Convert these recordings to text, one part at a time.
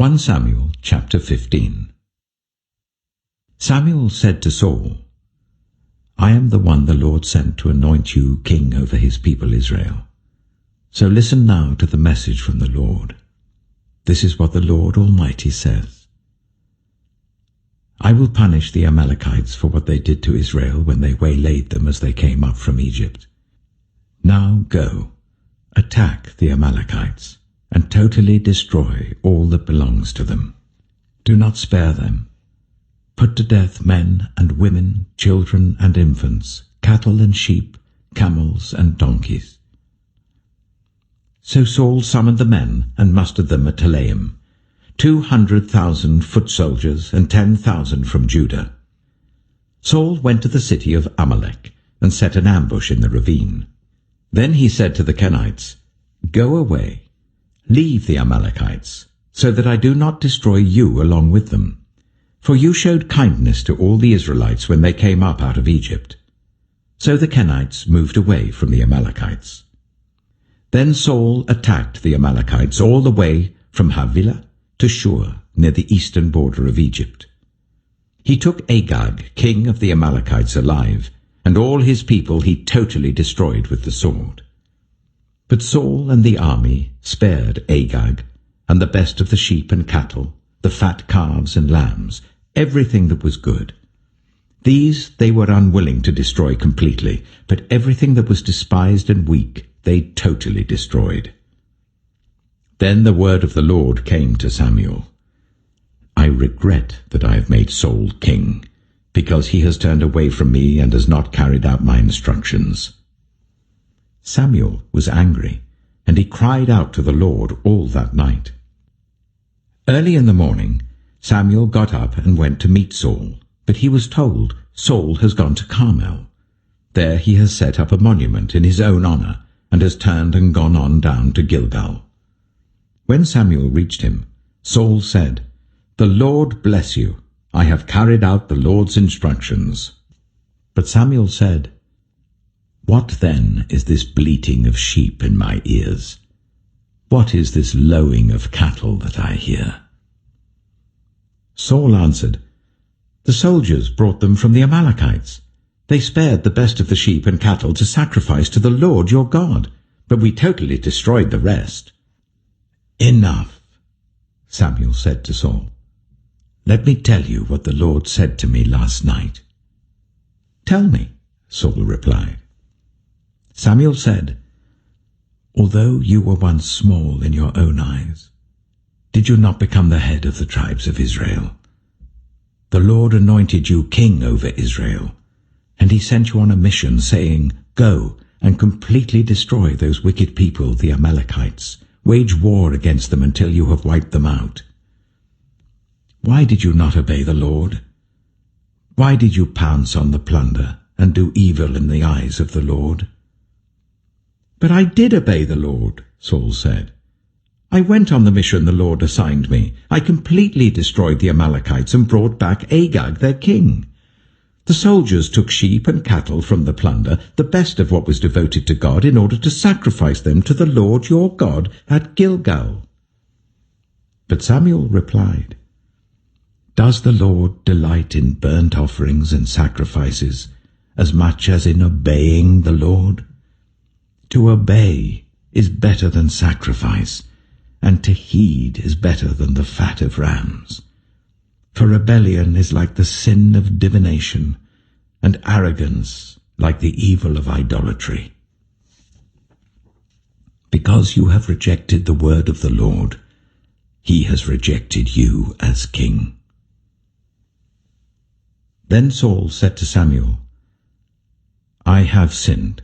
1 Samuel chapter 15. Samuel said to Saul, I am the one the Lord sent to anoint you king over his people Israel. So listen now to the message from the Lord. This is what the Lord Almighty says. I will punish the Amalekites for what they did to Israel when they waylaid them as they came up from Egypt. Now go, attack the Amalekites, and totally destroy all that belongs to them. Do not spare them. Put to death men and women, children and infants, cattle and sheep, camels and donkeys. So Saul summoned the men and mustered them at Telaim, 200,000 foot soldiers and 10,000 from Judah. Saul went to the city of Amalek and set an ambush in the ravine. Then he said to the Kenites, Go away, leave the Amalekites, so that I do not destroy you along with them. For you showed kindness to all the Israelites when they came up out of Egypt. So the Kenites moved away from the Amalekites. Then Saul attacked the Amalekites all the way from Havilah to Shur, near the eastern border of Egypt. He took Agag, king of the Amalekites, alive, and all his people he totally destroyed with the sword. But Saul and the army spared Agag, and the best of the sheep and cattle, the fat calves and lambs, everything that was good. These they were unwilling to destroy completely, but everything that was despised and weak they totally destroyed. Then the word of the Lord came to Samuel. I regret that I have made Saul king, because he has turned away from me and has not carried out my instructions. Samuel was angry, and he cried out to the Lord all that night. Early in the morning, Samuel got up and went to meet Saul, but he was told, Saul has gone to Carmel. There he has set up a monument in his own honor, and has turned and gone on down to Gilgal. When Samuel reached him, Saul said, The Lord bless you. I have carried out the Lord's instructions. But Samuel said, What then is this bleating of sheep in my ears? What is this lowing of cattle that I hear? Saul answered, The soldiers brought them from the Amalekites. They spared the best of the sheep and cattle to sacrifice to the Lord your God, but we totally destroyed the rest. Enough, Samuel said to Saul. Let me tell you what the Lord said to me last night. Tell me, Saul replied. Samuel said, Although you were once small in your own eyes, did you not become the head of the tribes of Israel? The Lord anointed you king over Israel, and he sent you on a mission, saying, Go and completely destroy those wicked people, the Amalekites. Wage war against them until you have wiped them out. Why did you not obey the Lord? Why did you pounce on the plunder and do evil in the eyes of the Lord? But I did obey the Lord, Saul said. I went on the mission the Lord assigned me. I completely destroyed the Amalekites and brought back Agag, their king. The soldiers took sheep and cattle from the plunder, the best of what was devoted to God, in order to sacrifice them to the Lord your God at Gilgal. But Samuel replied, Does the Lord delight in burnt offerings and sacrifices as much as in obeying the Lord? To obey is better than sacrifice, and to heed is better than the fat of rams. For rebellion is like the sin of divination, and arrogance like the evil of idolatry. Because you have rejected the word of the Lord, he has rejected you as king. Then Saul said to Samuel, I have sinned.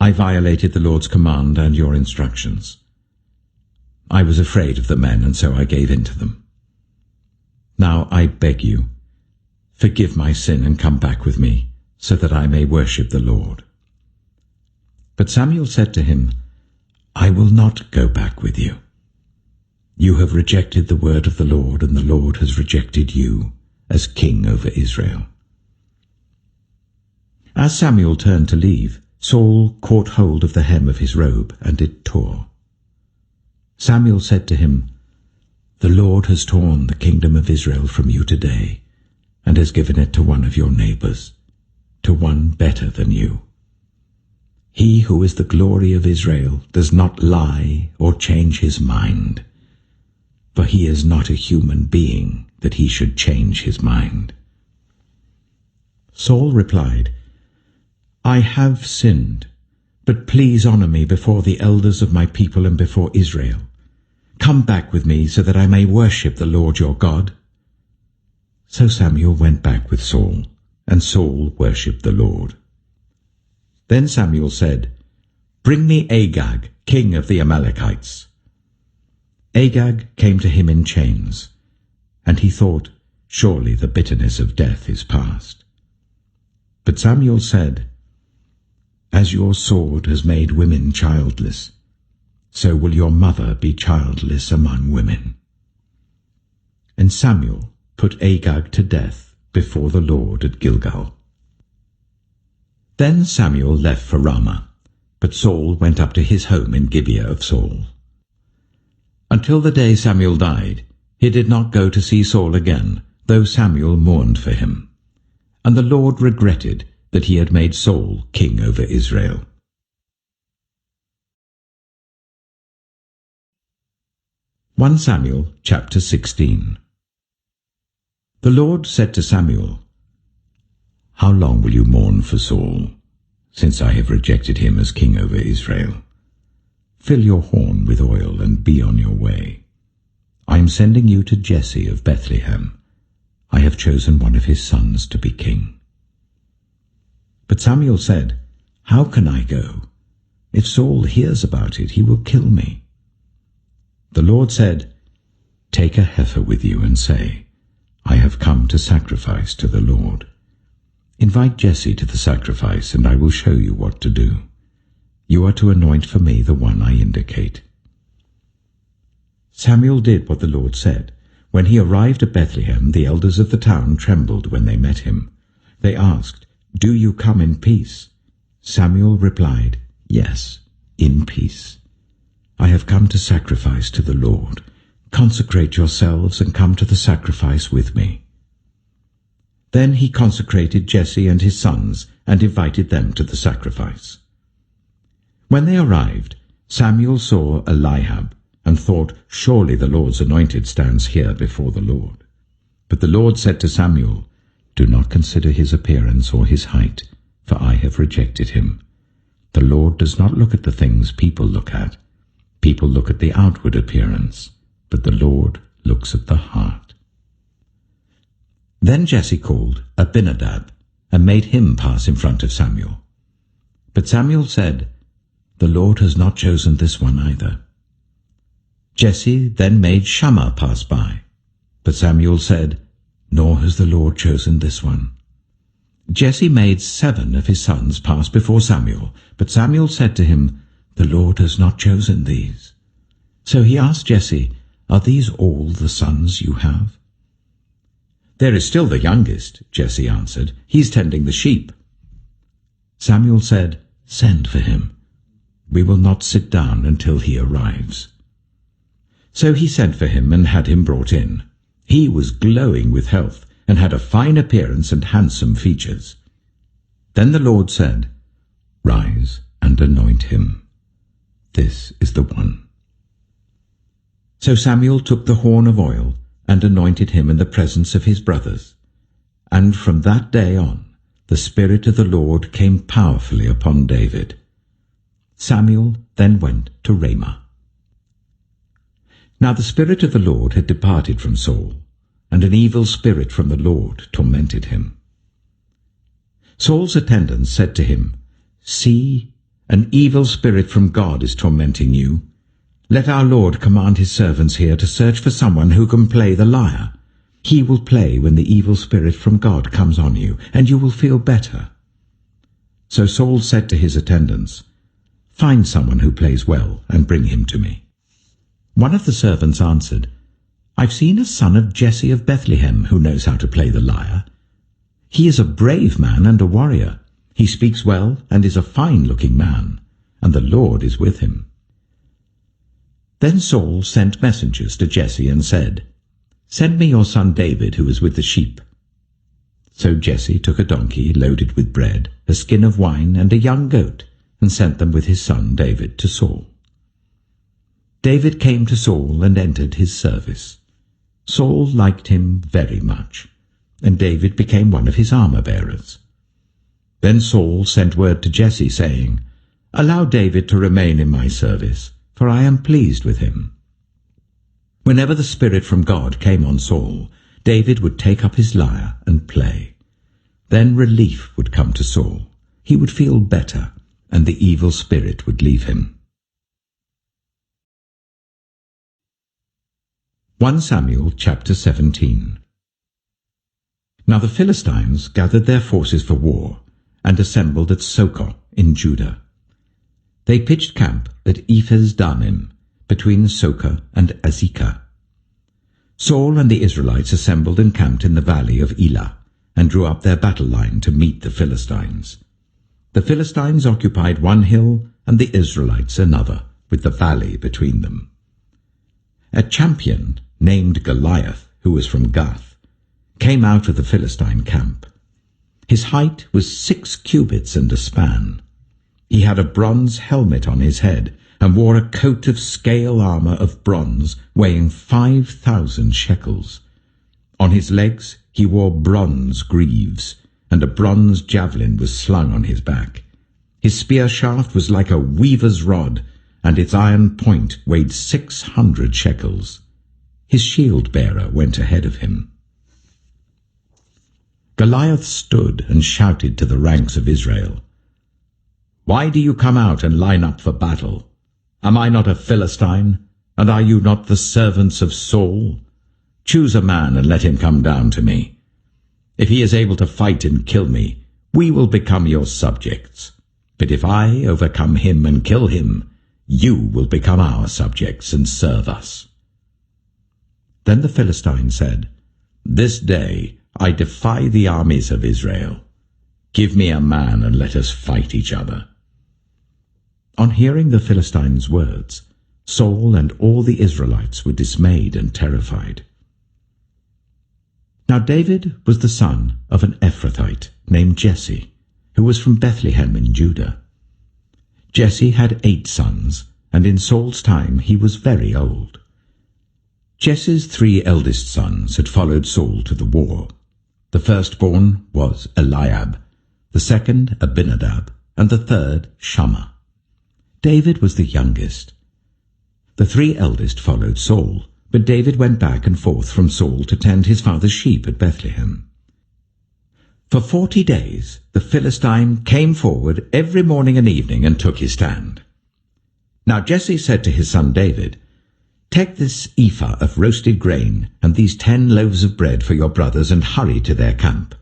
I violated the Lord's command and your instructions. I was afraid of the men, and so I gave in to them. Now I beg you, forgive my sin and come back with me, so that I may worship the Lord. But Samuel said to him, I will not go back with you. You have rejected the word of the Lord, and the Lord has rejected you as king over Israel. As Samuel turned to leave, Saul caught hold of the hem of his robe, and it tore. Samuel said to him, "The Lord has torn the kingdom of Israel from you today, and has given it to one of your neighbors, to one better than you. He who is the glory of Israel does not lie or change his mind, for he is not a human being that he should change his mind." Saul replied, "I have sinned, but please honor me before the elders of my people and before Israel. Come back with me so that I may worship the Lord your God." So Samuel went back with Saul, and Saul worshipped the Lord. Then Samuel said, "Bring me Agag, king of the Amalekites." Agag came to him in chains, and he thought, "Surely the bitterness of death is past." But Samuel said, "As your sword has made women childless, so will your mother be childless among women." And Samuel put Agag to death before the Lord at Gilgal. Then Samuel left for Ramah, but Saul went up to his home in Gibeah of Saul. Until the day Samuel died, he did not go to see Saul again, though Samuel mourned for him. And the Lord regretted that he had made Saul king over Israel. 1 Samuel chapter 16. The Lord said to Samuel, "How long will you mourn for Saul, since I have rejected him as king over Israel? Fill your horn with oil and be on your way. I am sending you to Jesse of Bethlehem. I have chosen one of his sons to be king." But Samuel said, "How can I go? If Saul hears about it, he will kill me." The Lord said, "Take a heifer with you and say, 'I have come to sacrifice to the Lord.' Invite Jesse to the sacrifice, and I will show you what to do. You are to anoint for me the one I indicate." Samuel did what the Lord said. When he arrived at Bethlehem, the elders of the town trembled when they met him. They asked, "Do you come in peace?" Samuel replied, "Yes, in peace. I have come to sacrifice to the Lord. Consecrate yourselves and come to the sacrifice with me." Then he consecrated Jesse and his sons and invited them to the sacrifice. When they arrived, Samuel saw Eliab and thought, "Surely the Lord's anointed stands here before the Lord." But the Lord said to Samuel, "Do not consider his appearance or his height, for I have rejected him. The Lord does not look at the things people look at. People look at the outward appearance, but the Lord looks at the heart." Then Jesse called Abinadab and made him pass in front of Samuel. But Samuel said, "The Lord has not chosen this one either." Jesse then made Shammah pass by, but Samuel said, "Nor has the Lord chosen this one." Jesse made 7 of his sons pass before Samuel, but Samuel said to him, "The Lord has not chosen these." So he asked Jesse, "Are these all the sons you have?" "There is still the youngest," Jesse answered. "He's tending the sheep." Samuel said, "Send for him. We will not sit down until he arrives." So he sent for him and had him brought in. He was glowing with health and had a fine appearance and handsome features. Then the Lord said, "Rise and anoint him. This is the one." So Samuel took the horn of oil and anointed him in the presence of his brothers. And from that day on, the Spirit of the Lord came powerfully upon David. Samuel then went to Ramah. Now the Spirit of the Lord had departed from Saul, and an evil spirit from the Lord tormented him. Saul's attendants said to him, "See, an evil spirit from God is tormenting you. Let our Lord command his servants here to search for someone who can play the lyre. He will play when the evil spirit from God comes on you, and you will feel better." So Saul said to his attendants, "Find someone who plays well and bring him to me." One of the servants answered, "I've seen a son of Jesse of Bethlehem who knows how to play the lyre. He is a brave man and a warrior. He speaks well and is a fine-looking man, and the Lord is with him." Then Saul sent messengers to Jesse and said, "Send me your son David, who is with the sheep." So Jesse took a donkey loaded with bread, a skin of wine, and a young goat, and sent them with his son David to Saul. David came to Saul and entered his service. Saul liked him very much, and David became one of his armor-bearers. Then Saul sent word to Jesse, saying, "Allow David to remain in my service, for I am pleased with him." Whenever the Spirit from God came on Saul, David would take up his lyre and play. Then relief would come to Saul. He would feel better, and the evil spirit would leave him. 1 Samuel chapter 17. Now the Philistines gathered their forces for war, and assembled at Socoh in Judah. They pitched camp at Ephes-dammim, between Socoh and Azekah. Saul and the Israelites assembled and camped in the valley of Elah, and drew up their battle line to meet the Philistines. The Philistines occupied one hill, and the Israelites another, with the valley between them. A champion named Goliath, who was from Gath, came out of the Philistine camp. His height was 6 cubits and a span. He had a bronze helmet on his head, and wore a coat of scale armor of bronze, weighing 5,000 shekels. On his legs he wore bronze greaves, and a bronze javelin was slung on his back. His spear shaft was like a weaver's rod, and its iron point weighed 600 shekels. His shield-bearer went ahead of him. Goliath stood and shouted to the ranks of Israel, "Why do you come out and line up for battle? Am I not a Philistine, and are you not the servants of Saul? Choose a man and let him come down to me. If he is able to fight and kill me, we will become your subjects. But if I overcome him and kill him, you will become our subjects and serve us." Then the Philistine said, "This day I defy the armies of Israel. Give me a man and let us fight each other." On hearing the Philistines' words, Saul and all the Israelites were dismayed and terrified. Now David was the son of an Ephrathite named Jesse, who was from Bethlehem in Judah. Jesse had 8 sons, and in Saul's time he was very old. Jesse's 3 eldest sons had followed Saul to the war. The firstborn was Eliab, the second Abinadab, and the third Shammah. David was the youngest. The 3 eldest followed Saul, but David went back and forth from Saul to tend his father's sheep at Bethlehem. For 40 days the Philistine came forward every morning and evening and took his stand. Now Jesse said to his son David, "Take this ephah of roasted grain and these 10 loaves of bread for your brothers and hurry to their camp.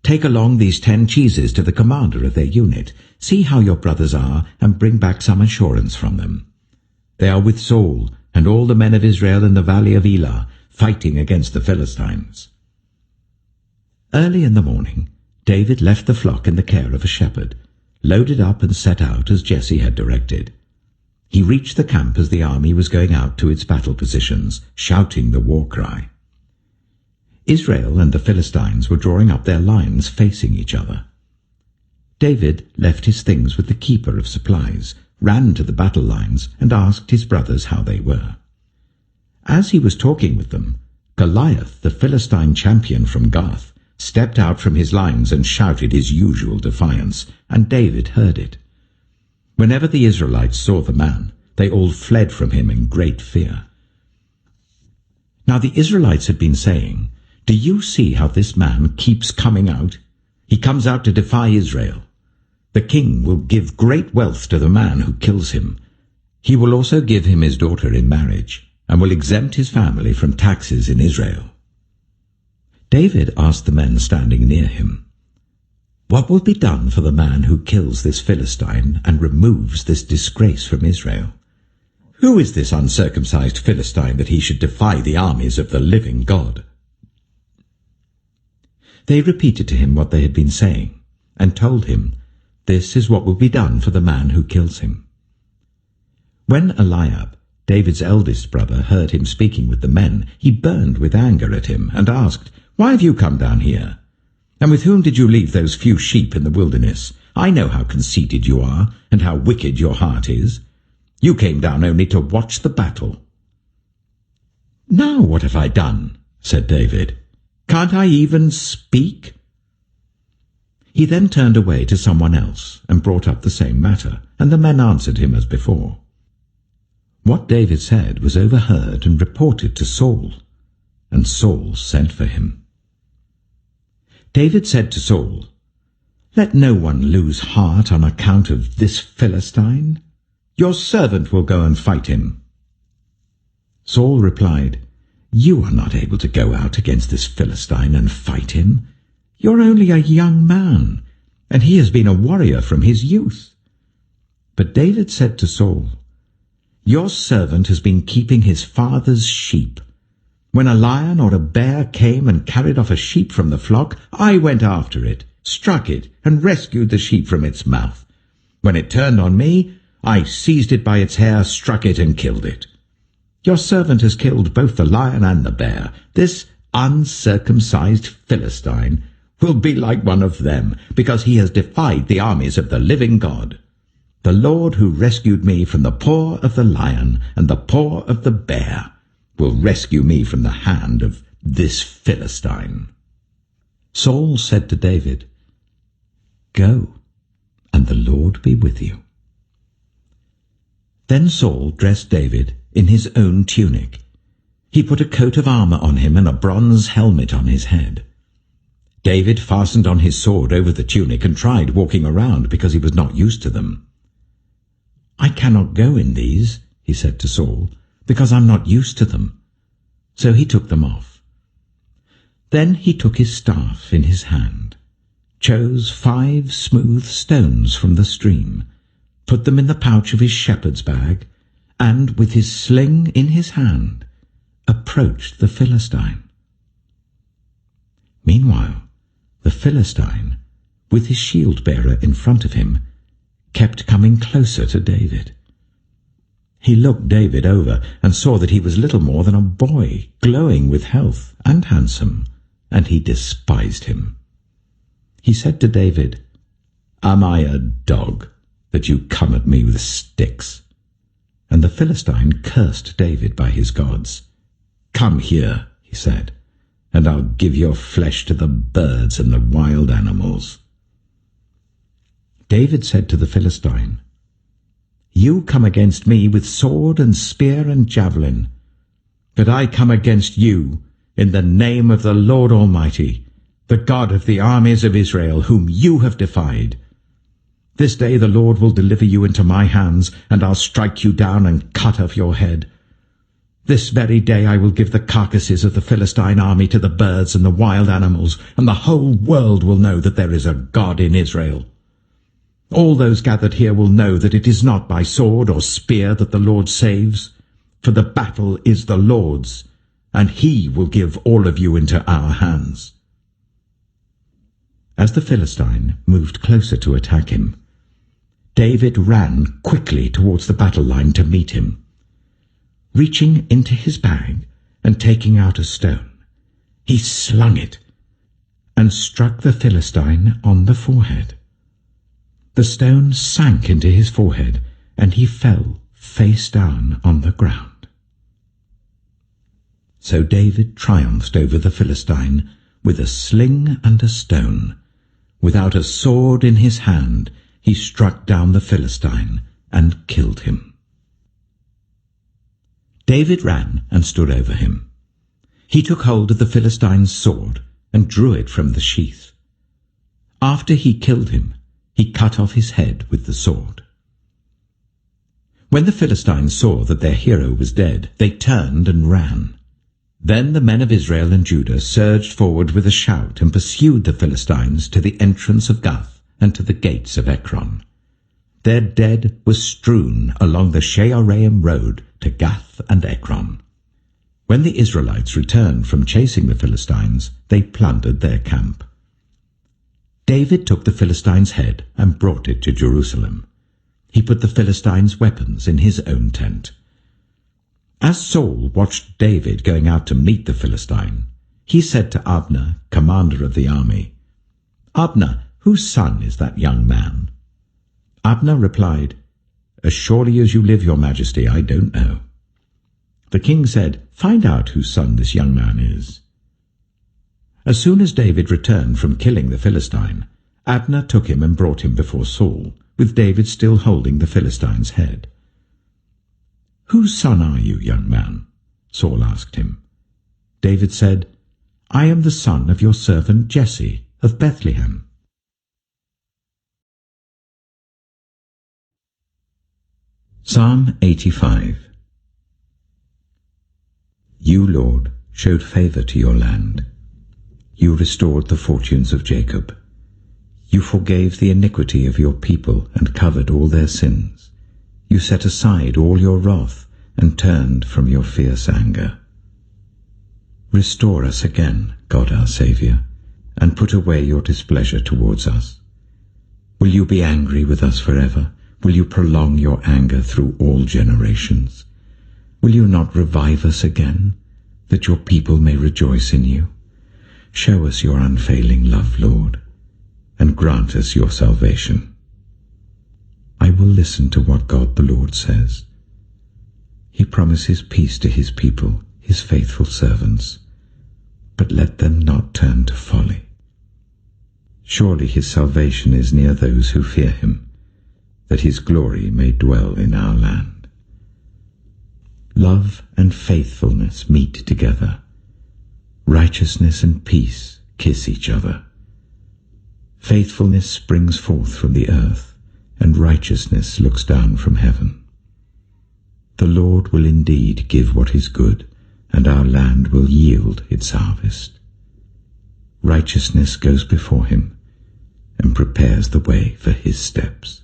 Take along these 10 cheeses to the commander of their unit. See how your brothers are, and bring back some assurance from them. They are with Saul and all the men of Israel in the valley of Elah, fighting against the Philistines." Early in the morning, David left the flock in the care of a shepherd, loaded up and set out as Jesse had directed. He reached the camp as the army was going out to its battle positions, shouting the war cry. Israel and the Philistines were drawing up their lines facing each other. David left his things with the keeper of supplies, ran to the battle lines, and asked his brothers how they were. As he was talking with them, Goliath, the Philistine champion from Gath, stepped out from his lines and shouted his usual defiance, and David heard it. Whenever the Israelites saw the man, they all fled from him in great fear. Now the Israelites had been saying, "Do you see how this man keeps coming out? He comes out to defy Israel. The king will give great wealth to the man who kills him. He will also give him his daughter in marriage, and will exempt his family from taxes in Israel." David asked the men standing near him, "What will be done for the man who kills this Philistine and removes this disgrace from Israel? Who is this uncircumcised Philistine that he should defy the armies of the living God?" They repeated to him what they had been saying, and told him, "This is what will be done for the man who kills him." When Eliab, David's eldest brother heard him speaking with the men, he burned with anger at him and asked, "Why have you come down here? And with whom did you leave those few sheep in the wilderness? I know how conceited you are and how wicked your heart is. You came down only to watch the battle." "Now what have I done?" said David. "Can't I even speak?" He then turned away to someone else and brought up the same matter, and the men answered him as before. What David said was overheard and reported to Saul, and Saul sent for him. David said to Saul, "Let no one lose heart on account of this Philistine. Your servant will go and fight him." Saul replied, "You are not able to go out against this Philistine and fight him. You're only a young man, and he has been a warrior from his youth." But David said to Saul, "Your servant has been keeping his father's sheep. When a lion or a bear came and carried off a sheep from the flock, I went after it, struck it, and rescued the sheep from its mouth. When it turned on me, I seized it by its hair, struck it, and killed it. Your servant has killed both the lion and the bear. This uncircumcised Philistine will be like one of them, because he has defied the armies of the living God. The Lord who rescued me from the paw of the lion and the paw of the bear will rescue me from the hand of this Philistine." Saul said to David, "Go, and the Lord be with you." Then Saul dressed David in his own tunic. He put a coat of armor on him and a bronze helmet on his head. David fastened on his sword over the tunic and tried walking around because he was not used to them. "I cannot go in these," he said to Saul, "because I'm not used to them." So he took them off. Then he took his staff in his hand, chose 5 smooth stones from the stream, put them in the pouch of his shepherd's bag, and with his sling in his hand, approached the Philistine. Meanwhile, the Philistine, with his shield-bearer in front of him, kept coming closer to David. He looked David over and saw that he was little more than a boy, glowing with health and handsome, and he despised him. He said to David, "Am I a dog, that you come at me with sticks?" And the Philistine cursed David by his gods. "Come here," he said, "and I'll give your flesh to the birds and the wild animals." David said to the Philistine, "You come against me with sword and spear and javelin, but I come against you in the name of the Lord Almighty, the God of the armies of Israel, whom you have defied. This day the Lord will deliver you into my hands, and I'll strike you down and cut off your head. This very day I will give the carcasses of the Philistine army to the birds and the wild animals, and the whole world will know that there is a God in Israel. All those gathered here will know that it is not by sword or spear that the Lord saves, for the battle is the Lord's, and he will give all of you into our hands." As the Philistine moved closer to attack him, David ran quickly towards the battle line to meet him. Reaching into his bag and taking out a stone, he slung it and struck the Philistine on the forehead. The stone sank into his forehead, and he fell face down on the ground. So David triumphed over the Philistine with a sling and a stone. Without a sword in his hand, he struck down the Philistine and killed him. David ran and stood over him. He took hold of the Philistine's sword and drew it from the sheath. After he killed him, he cut off his head with the sword. When the Philistines saw that their hero was dead, they turned and ran. Then the men of Israel and Judah surged forward with a shout and pursued the Philistines to the entrance of Gath and to the gates of Ekron. Their dead was strewn along the Shearaim road to Gath and Ekron. When the Israelites returned from chasing the Philistines, they plundered their camp. David took the Philistine's head and brought it to Jerusalem. He put the Philistines' weapons in his own tent. As Saul watched David going out to meet the Philistine, he said to Abner, commander of the army, "Abner, whose son is that young man?" Abner replied, "As surely as you live, your majesty, I don't know." The king said, "Find out whose son this young man is." As soon as David returned from killing the Philistine, Abner took him and brought him before Saul, with David still holding the Philistine's head. "Whose son are you, young man?" Saul asked him. David said, "I am the son of your servant Jesse of Bethlehem." Psalm 85. You, Lord, showed favor to your land. You restored the fortunes of Jacob. You forgave the iniquity of your people and covered all their sins. You set aside all your wrath and turned from your fierce anger. Restore us again, God our Saviour, and put away your displeasure towards us. Will you be angry with us forever? Will you prolong your anger through all generations? Will you not revive us again, that your people may rejoice in you? Show us your unfailing love, Lord, and grant us your salvation. I will listen to what God the Lord says. He promises peace to his people, his faithful servants, but let them not turn to folly. Surely his salvation is near those who fear him, that his glory may dwell in our land. Love and faithfulness meet together. Righteousness and peace kiss each other. Faithfulness springs forth from the earth, and righteousness looks down from heaven. The Lord will indeed give what is good, and our land will yield its harvest. Righteousness goes before him, and prepares the way for his steps.